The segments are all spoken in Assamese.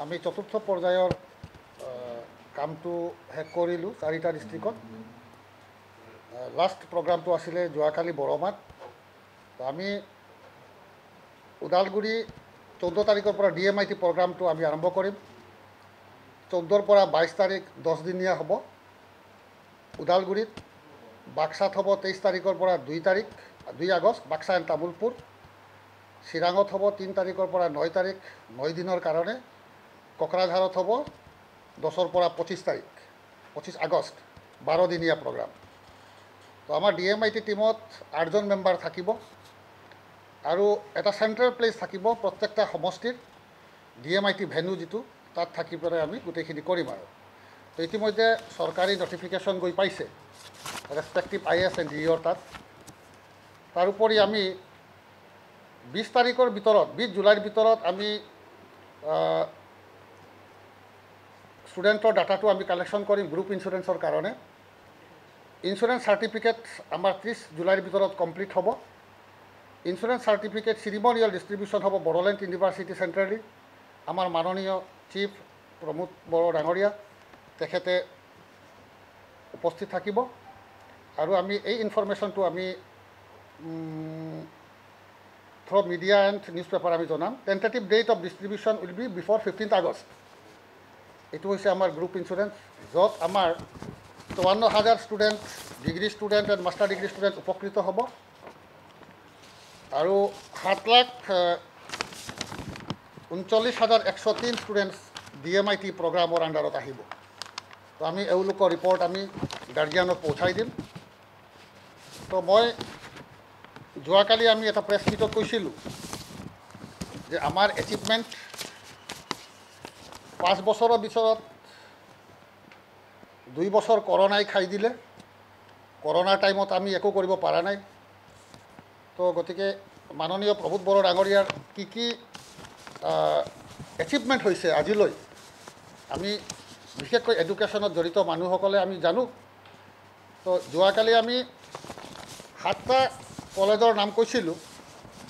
আমি চতুৰ্থ পৰ্যায়ৰ কামটো শেষ কৰিলোঁ 4টা ডিষ্ট্ৰিক্টত। লাষ্ট প্ৰগ্ৰামটো আছিলে যোৱাকালি বৰমাত। আমি ওদালগুৰি 14 তাৰিখৰ পৰা DMIT প্ৰগ্ৰামটো আমি আৰম্ভ কৰিম। 14ৰ পৰা 22 তাৰিখ 10 দিনীয়া হ'ব ওদালগুৰিত। বাক্সাত হ'ব 23 তাৰিখৰ পৰা 2 আগষ্ট বাক্সা এণ্ড তামুলপুৰ। চিৰাঙত হ'ব 3 তাৰিখৰ পৰা 9 তাৰিখ 9 দিনৰ কাৰণে। কোকৰাঝাৰত হ'ব 10ৰ পৰা 25 তাৰিখ 25 আগষ্ট 12 দিনীয়া প্ৰগ্ৰাম। তো আমাৰ DMIT টিমত 8জন মেম্বাৰ থাকিব আৰু এটা চেণ্ট্ৰেল প্লেচ থাকিব প্ৰত্যেকটা সমষ্টিৰ। DMIT ভেনু যিটো তাত থাকি পেলাই আমি গোটেইখিনি কৰিম আৰু। তো ইতিমধ্যে চৰকাৰী নটিফিকেশ্যন গৈ পাইছে ৰেচপেক্টিভ IS এণ্ড DEৰ তাত। তাৰোপৰি আমি 20 তাৰিখৰ ভিতৰত 20 জুলাইৰ ভিতৰত আমি ষ্টুডেণ্টৰ ডাটাটো আমি কালেকশ্যন কৰিম গ্ৰুপ ইঞ্চুৰেঞ্চৰ কাৰণে। ইঞ্চুৰেঞ্চ চাৰ্টিফিকেট আমাৰ 30 জুলাইৰ ভিতৰত কমপ্লিট হ'ব। ইঞ্চুৰেঞ্চ চাৰ্টিফিকেট চিৰিমনিয়েল ডিষ্ট্ৰিবিউশ্যন হ'ব বড়োলেণ্ড ইউনিভাৰ্চিটি চেণ্ট্ৰেলি। আমাৰ মাননীয় চিফ প্ৰমোদ বড়ো ডাঙৰীয়া তেখেতে উপস্থিত থাকিব আৰু আমি এই ইনফৰমেশ্যনটো আমি through media and newspaper আমি জনাম। Tentative date of distribution will be before 15 August. এইটো হৈছে আমাৰ গ্ৰুপ ইঞ্চুৰেঞ্চ, য'ত আমাৰ 54,000 student, degree student and master degree student উপকৃত হ'ব আৰু 7,39,103 ষ্টুডেণ্টছ DMIT প্ৰগ্ৰামৰ আণ্ডাৰত আহিব। তো আমি এওঁলোকৰ ৰিপৰ্ট আমি গাৰ্জিয়ানক পঠাই দিম। তো মই যোৱাকালি আমি এটা প্ৰেছ মিটত কৈছিলোঁ যে আমাৰ এচিভমেণ্ট 5 বছৰৰ ভিতৰত 2 বছৰ কৰোণাই খাই দিলে। কৰোণাৰ টাইমত আমি একো কৰিব পৰা নাই। তো গতিকে মাননীয় প্ৰমোদ বড়ো ডাঙৰীয়াৰ কি এচিভমেণ্ট হৈছে আজিলৈ আমি বিশেষকৈ এডুকেশ্যনত জড়িত মানুহসকলে আমি জানো। তো যোৱাকালি আমি 7টা কলেজৰ নাম কৈছিলোঁ।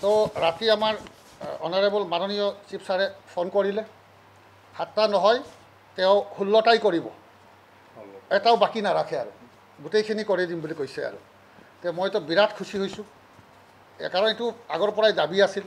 তো ৰাতি আমাৰ অনাৰেবল মাননীয় চিফ ছাৰে ফোন কৰিলে, 7টা নহয় তেওঁ 16টাই কৰিব, এটাও বাকী নাৰাখে আৰু গোটেইখিনি কৰি দিম বুলি কৈছে আৰু। তো মইতো বিৰাট খুচি হৈছোঁ, কাৰণ এইটো আগৰ পৰাই দাবী আছিল।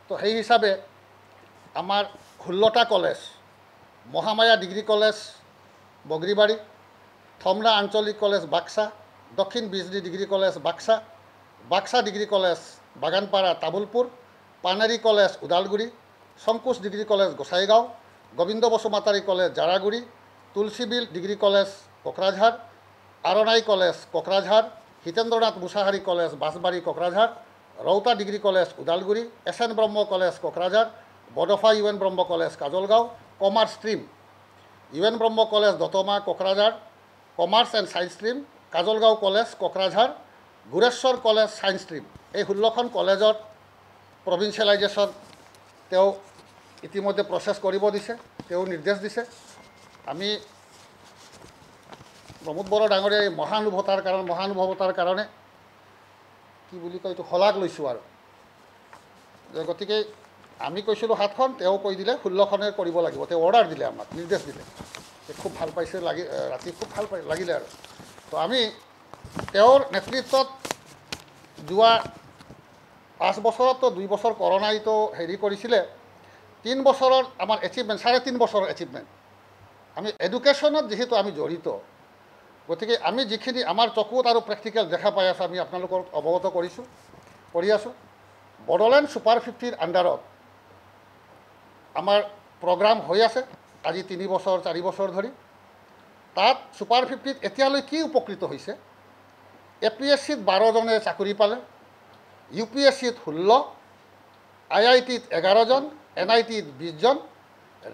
তো সেই হিচাপে আমাৰ 16টা college, Mahamaya degree college Bagaribari, Thamra আঞ্চলিক college Baksa, Dakshin Bijli degree college Baksa, Baksa degree college Baganpara Tamulpur, Paneri college Udalguri, Sankosh degree college Gossaigaon, Gobinda Basumatary college Jaraguri, Tulsibil degree college Kokrajhar, Aronai college Kokrajhar, Hitendranath Mushahary college Bashbari Kokrajhar, Rowta degree college Udalguri, SN Brahma college Kokrajhar, Bodofa UN Brahma college Kajalgaon, commerce stream UN Brahma college Dotma Kokrajhar, commerce and science stream Kajalgaon college Kokrajhar, Gureswar college science stream. এই 16খন কলেজত প্ৰভিঞ্চিয়েলাইজেশ্যন তেওঁ ইতিমধ্যে প্ৰচেছ কৰিব দিছে, তেওঁ নিৰ্দেশ দিছে। আমি প্ৰমোদ বড়ো ডাঙৰীয়া এই মহানুভৱতাৰ কাৰণে কি বুলি কয় এইটো শলাগ লৈছোঁ আৰু। গতিকে আমি কৈছিলোঁ 7খন, তেওঁ কৈ দিলে 16খনে কৰিব লাগিব। তেওঁ অৰ্ডাৰ দিলে, আমাক নিৰ্দেশ দিলে। খুব ভাল পাইছে, ৰাতি খুব ভাল লাগিলে আৰু। তো আমি তেওঁৰ নেতৃত্বত যোৱা 5 বছৰততো 2 বছৰ কৰোণাইতো হেৰি কৰিছিলে, 3 বছৰৰ আমাৰ এচিভমেণ্ট, 3.5 বছৰৰ এচিভমেণ্ট। আমি এডুকেশ্যনত যিহেতু আমি জড়িত, গতিকে আমি যিখিনি আমাৰ চকুত আৰু প্ৰেক্টিকেল দেখা পাই আছোঁ আমি আপোনালোকক অৱগত কৰি আছোঁ। বড়োলেণ্ড ছুপাৰ 50ৰ আণ্ডাৰত আমাৰ প্ৰগ্ৰাম হৈ আছে আজি 3 বছৰ 4 বছৰ ধৰি। তাত ছুপাৰ 50ত এতিয়ালৈ কি উপকৃত হৈছে? APSCত 12জনে চাকৰি পালে, UPSCত 16, IITত 11জন, NITত 20জন,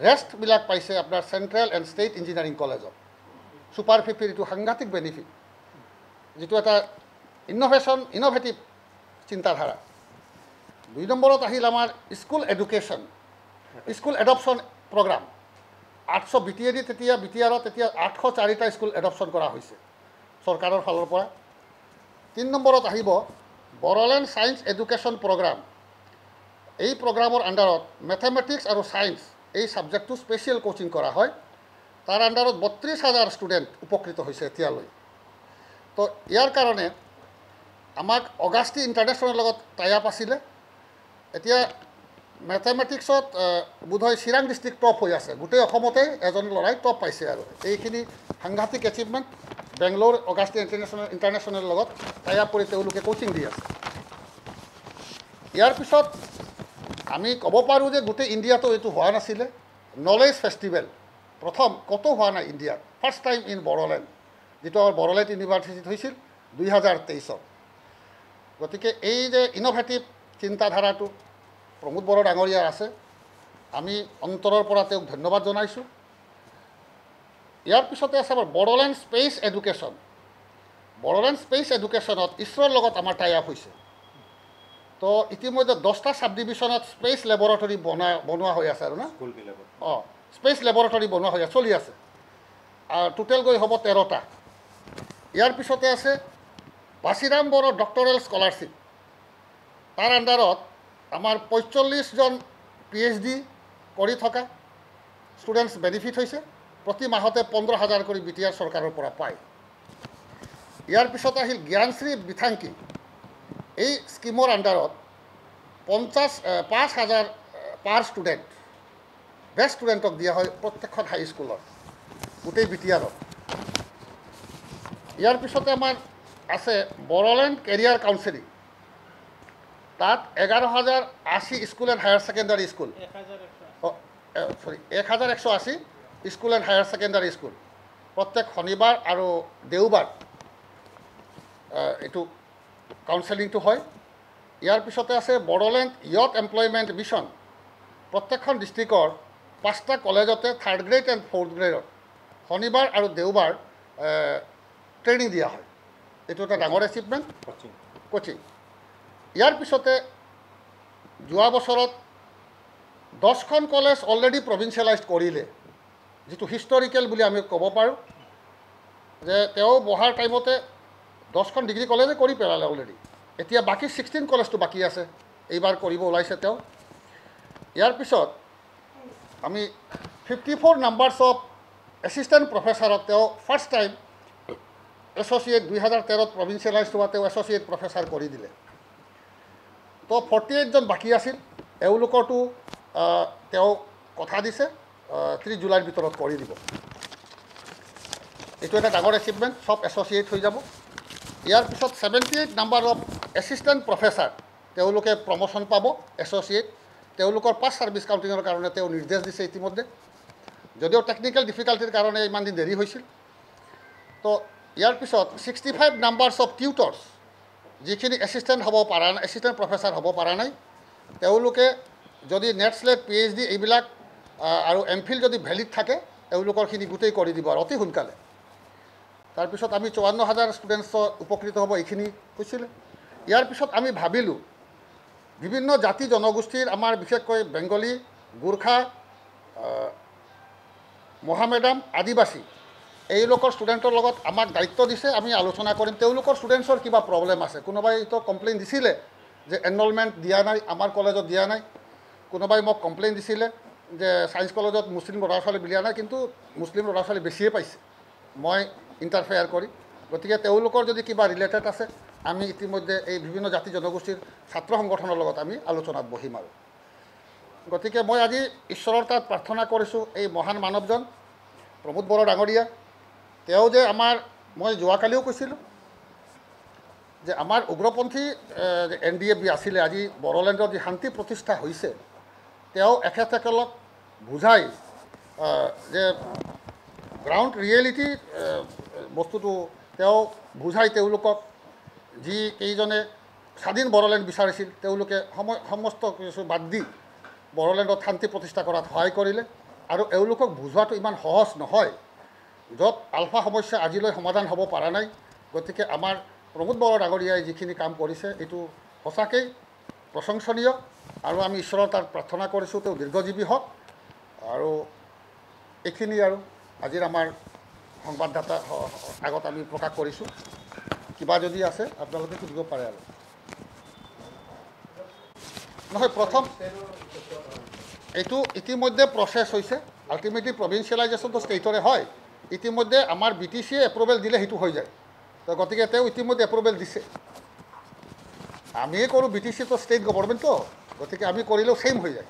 ৰেষ্টবিলাক পাইছে আপোনাৰ চেণ্ট্ৰেল এণ্ড ষ্টেট ইঞ্জিনিয়াৰিং কলেজত। ছুপাৰ 50ৰ এইটো সাংঘাতিক বেনিফিট, যিটো এটা ইন'ভেটিভ চিন্তাধাৰা। 2 নম্বৰত আহিল আমাৰ school education, school adoption programme. 800 BTAD BTRত তেতিয়া 804টা স্কুল এডপশ্যন কৰা হৈছে চৰকাৰৰ ফালৰ পৰা। 3 নম্বৰত আহিব বড়োলেণ্ড ছায়েন্স এডুকেশ্যন প্ৰগ্ৰাম। এই প্ৰগ্ৰামৰ আণ্ডাৰত মেথমেটিক্স আৰু ছায়েন্স এই সাবজেক্টটো স্পেচিয়েল কোচিং কৰা হয় তাৰ আণ্ডাৰত ৩২,০০০ ষ্টুডেণ্ট উপকৃত হৈছে এতিয়ালৈ তো ইয়াৰ কাৰণে আমাক অগাষ্টি ইণ্টাৰনেশ্যনেলৰ লগত টাই আপ আছিলে এতিয়া মেথমেটিক্সত বোধহয় চিৰাং ডিষ্ট্ৰিক্ট টপ হৈ আছে গোটেই অসমতে এজন ল'ৰাই টপ পাইছে আৰু এইখিনি সাংঘাতিক এচিভমেণ্ট বেংগলোৰ অগাষ্টি ইণ্টাৰনেশ্যনেলৰ লগত টাই আপ কৰি তেওঁলোকে কোচিং দি আছে ইয়াৰ পিছত আমি ক'ব পাৰোঁ যে গোটেই ইণ্ডিয়াতো এইটো হোৱা নাছিলে নলেজ ফেষ্টিভেল প্ৰথম ক'তো হোৱা নাই ইণ্ডিয়াত ফাৰ্ষ্ট টাইম ইন বড়োলেণ্ড যিটো আমাৰ বড়োলেণ্ড ইউনিভাৰ্চিটিত হৈছিল 2023 গতিকে এই যে ইন'ভেটিভ চিন্তাধাৰাটো প্ৰমোদ বড়ো ডাঙৰীয়াৰ আছে আমি অন্তৰৰ পৰা তেওঁক ধন্যবাদ জনাইছোঁ ইয়াৰ পিছতে আছে আমাৰ Bodoland space education Bodoland space এডুকেশ্যনত ইছৰোৰ লগত আমাৰ টাই আপ হৈছে তো ইতিমধ্যে 10টা সাব ডিভিজনত স্পেচ লেবৰেটৰী বনোৱা হৈ আছে আৰু না অঁ স্পেচ লেবৰেটৰী বনোৱা হৈ চলি আছে আৰু টোটেল গৈ হ'ব 13টা ইয়াৰ পিছতে আছে বাছিৰাম বড়ো ডক্টৰেল স্কলাৰশ্বিপ তাৰ আণ্ডাৰত আমাৰ 45জন PhD কৰি থকা ষ্টুডেণ্টছ বেনিফিট হৈছে প্ৰতি মাহতে 15,000 কৰি BTR চৰকাৰৰ পৰা পায় ইয়াৰ পিছত আহিল জ্ঞানশ্ৰী বিথাংকি এই স্কিমৰ আণ্ডাৰত 5,000 পাৰ ষ্টুডেণ্ট বেষ্ট ষ্টুডেণ্টক দিয়া হয় প্ৰত্যেকখন হাইস্কুলত গোটেই BTRত ইয়াৰ পিছতে আমাৰ আছে বড়োলেণ্ড কেৰিয়াৰ কাউন্সেলিং তাত 11,080 school and higher secondary school 1,180 school and higher secondary school প্ৰত্যেক শনিবাৰ আৰু দেওবাৰ এইটো কাউন্সেলিংটো হয় ইয়াৰ পিছতে আছে বড়োলেণ্ড ইয়থ এমপ্লয়মেণ্ট মিছন প্ৰত্যেকখন ডিষ্ট্ৰিক্টৰ 5টা কলেজতে 3rd গ্ৰেড এণ্ড 4th গ্ৰেডত শনিবাৰ আৰু দেওবাৰ ট্ৰেইনিং দিয়া হয় এইটো এটা ডাঙৰ এচিভমেণ্ট কোচিং ইয়াৰ পিছতে যোৱা বছৰত 10খন কলেজ অলৰেডি প্ৰভিঞ্চিয়েলাইজ কৰিলে যিটো হিষ্টৰিকেল বুলি আমি ক'ব পাৰোঁ যে তেওঁ বহাৰ টাইমতে 10খন ডিগ্ৰী কলেজে কৰি পেলালে অলৰেডি এতিয়া বাকী 16 কলেজটো বাকী আছে এইবাৰ কৰিব ওলাইছে তেওঁ ইয়াৰ পিছত আমি 54 নাম্বাৰছ অফ এছিষ্টেণ্ট প্ৰফেচাৰক তেওঁ ফাৰ্ষ্ট টাইম এছ'চিয়েট 2013ত প্ৰভিঞ্চিয়েলাইজ হোৱা তেওঁ এছ'চিয়েট প্ৰফেচাৰ কৰি দিলে তো 48জন বাকী আছিল এওঁলোকৰতো তেওঁ কথা দিছে 30 জুলাইৰ ভিতৰত কৰি দিব এইটো এটা ডাঙৰ এচিভমেণ্ট সব এছ'চিয়েট হৈ যাব ইয়াৰ পিছত 78 নাম্বাৰ অফ এছিষ্টেণ্ট প্ৰফেচাৰ তেওঁলোকে প্ৰমোশ্যন পাব এছ'চিয়েট তেওঁলোকৰ পাছ ছাৰ্ভিচ কাউণ্টিঙৰ কাৰণে তেওঁ নিৰ্দেশ দিছে ইতিমধ্যে যদিও টেকনিকেল ডিফিকাল্টিৰ কাৰণে ইমান দিন দেৰি হৈছিল তো ইয়াৰ পিছত 65 নাম্বাৰছ অফ টিউটৰ্ছ যিখিনি এছিষ্টেণ্ট হ'ব পৰা নাই এছিষ্টেণ্ট প্ৰফেচাৰ হ'ব পৰা নাই তেওঁলোকে যদি নেট স্লেট PhD এইবিলাক আৰু MPhil যদি ভেলিড থাকে তেওঁলোকৰখিনি গোটেই কৰি দিব আৰু অতি সোনকালে তাৰপিছত আমি 54,000 ষ্টুডেণ্টছৰ উপকৃত হ'ব এইখিনি কৈছিলে ইয়াৰ পিছত আমি ভাবিলোঁ বিভিন্ন জাতি জনগোষ্ঠীৰ আমাৰ বিশেষকৈ বেংগলী গোৰ্খা মহামেডাম আদিবাসী এইলোকৰ ষ্টুডেণ্টৰ লগত আমাক দায়িত্ব দিছে আমি আলোচনা কৰিম তেওঁলোকৰ ষ্টুডেণ্টছৰ কিবা প্ৰব্লেম আছে কোনোবাই তো কমপ্লেইন দিছিলে যে এনৰলমেণ্ট দিয়া নাই আমাৰ কলেজত দিয়া নাই কোনোবাই মোক কমপ্লেইন দিছিলে যে ছায়েন্স কলেজত মুছলিম ল'ৰা ছোৱালী দিয়া নাই কিন্তু মুছলিম ল'ৰা ছোৱালী বেছিয়ে পাইছে মই ইণ্টাৰফেয়াৰ কৰি গতিকে তেওঁলোকৰ যদি কিবা ৰিলেটেড আছে আমি ইতিমধ্যে এই বিভিন্ন জাতি জনগোষ্ঠীৰ ছাত্ৰ সংগঠনৰ লগত আমি আলোচনাত বহিম আৰু গতিকে মই আজি ঈশ্বৰৰ তাত প্ৰাৰ্থনা কৰিছোঁ এই মহান মানৱজন প্ৰমোদ বড়ো ডাঙৰীয়া তেওঁ যে আমাৰ মই যোৱাকালিও কৈছিলোঁ যে আমাৰ উগ্ৰপন্থী NDAB আছিলে আজি বড়োলেণ্ডত যি শান্তি প্ৰতিষ্ঠা হৈছে তেওঁ এখেতসকলক বুজাই যে গ্ৰাউণ্ড ৰিয়েলিটি বস্তুটো তেওঁ বুজাই তেওঁলোকক যি কেইজনে স্বাধীন বড়োলেণ্ড বিচাৰিছিল তেওঁলোকে সমস্ত কিছু বাদ দি বড়োলেণ্ডত শান্তি প্ৰতিষ্ঠা কৰাত সহায় কৰিলে আৰু এওঁলোকক বুজোৱাটো ইমান সহজ নহয় য'ত আলফা সমস্যা আজিলৈ সমাধান হ'ব পৰা নাই গতিকে আমাৰ প্ৰমোদ বড়ো ডাঙৰীয়াই যিখিনি কাম কৰিছে এইটো সঁচাকৈ প্ৰশংসনীয় আৰু আমি ঈশ্বৰৰ তাত প্ৰাৰ্থনা কৰিছোঁ তেওঁ দীৰ্ঘজীৱী হওক আৰু এইখিনি আৰু আজিৰ আমাৰ সংবাদদাতা আগত আমি প্ৰকাশ কৰিছোঁ কিবা যদি আছে আপোনালোকে সুধিব পাৰে আৰু নহয় প্ৰথম এইটো ইতিমধ্যে প্ৰচেছ হৈছে আল্টিমেটলি প্ৰভিঞ্চিয়েলাইজেশ্যনটো ষ্টেটৰে হয় ইতিমধ্যে আমাৰ BTCয়ে এপ্ৰুভেল দিলে সেইটো হৈ যায় তো গতিকে তেওঁ ইতিমধ্যে এপ্ৰুভেল দিছে আমিয়ে কৰোঁ BTCটো ষ্টেট গভৰ্ণমেণ্টটো গতিকে আমি কৰিলেও ছেইম হৈ যায়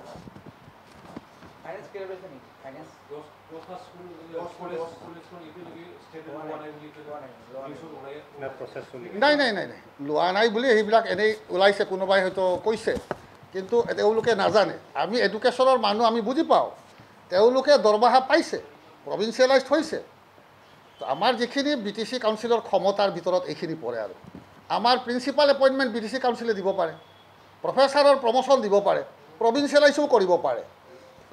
নাই নাই নাই নাই লোৱা নাই বুলি সেইবিলাক এনেই ওলাইছে কোনোবাই হয়তো কৈছে কিন্তু তেওঁলোকে নাজানে আমি এডুকেশ্যনৰ মানুহ আমি বুজি পাওঁ তেওঁলোকে দৰমহা পাইছে প্ৰভিঞ্চিয়েলাইজড হৈছে তো আমাৰ যিখিনি BTC কাউন্সিলৰ ক্ষমতাৰ ভিতৰত এইখিনি পৰে আৰু আমাৰ প্ৰিন্সিপাল এপইণ্টমেণ্ট BTC কাউন্সিলে দিব পাৰে প্ৰফেচাৰৰ প্ৰমোশ্যন দিব পাৰে প্ৰভিঞ্চিয়েলাইজো কৰিব পাৰে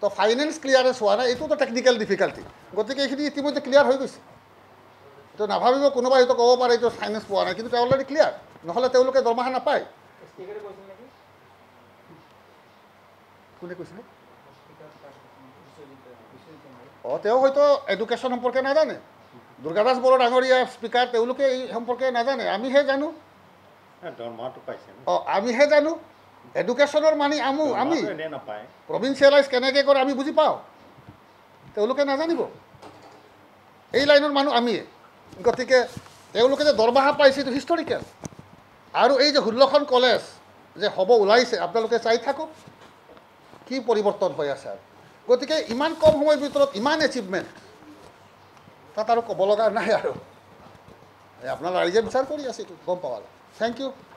তো ফাইনেন্স ক্লিয়াৰেঞ্চ হোৱা নাই এইটোতো টেকনিকেল ডিফিকাল্টি গতিকে এইখিনি ইতিমধ্যে ক্লিয়াৰ হৈ গৈছে তো নাভাবিব কোনোবাই হয়তো ক'ব পাৰে এইটো ফাইনেন্স পোৱা নাই কিন্তু অলৰেডি ক্লিয়াৰ নহ'লে তেওঁলোকে দৰমহা নাপায় কোনে কৈছিলে অঁ তেওঁ হয়তো এডুকেশ্যন সম্পৰ্কে নাজানে দুৰ্গাদাস বড়ো ডাঙৰীয়া স্পীকাৰ তেওঁলোকে এই সম্পৰ্কে নাজানে আমিহে জানো অঁ আমিহে জানো এডুকেশ্যনৰ মানে আমি প্ৰভিঞ্চিয়েলাইজ কেনেকৈ কৰে আমি বুজি পাওঁ তেওঁলোকে নাজানিব এই লাইনৰ মানুহ আমিয়ে গতিকে তেওঁলোকে যে দৰমহা পাইছে এইটো হিষ্টৰিকেল আৰু এই যে 16খন কলেজ যে হ'ব ওলাইছে আপোনালোকে চাই থাকক কি পৰিৱৰ্তন হৈ আছে আৰু গতিকে ইমান কম সময়ৰ ভিতৰত ইমান এচিভমেণ্ট তাত আৰু ক'ব লগা নাই আৰু আপোনালোকে ৰাইজে বিচাৰ কৰি আছে এইটো গম পাব থেংক ইউ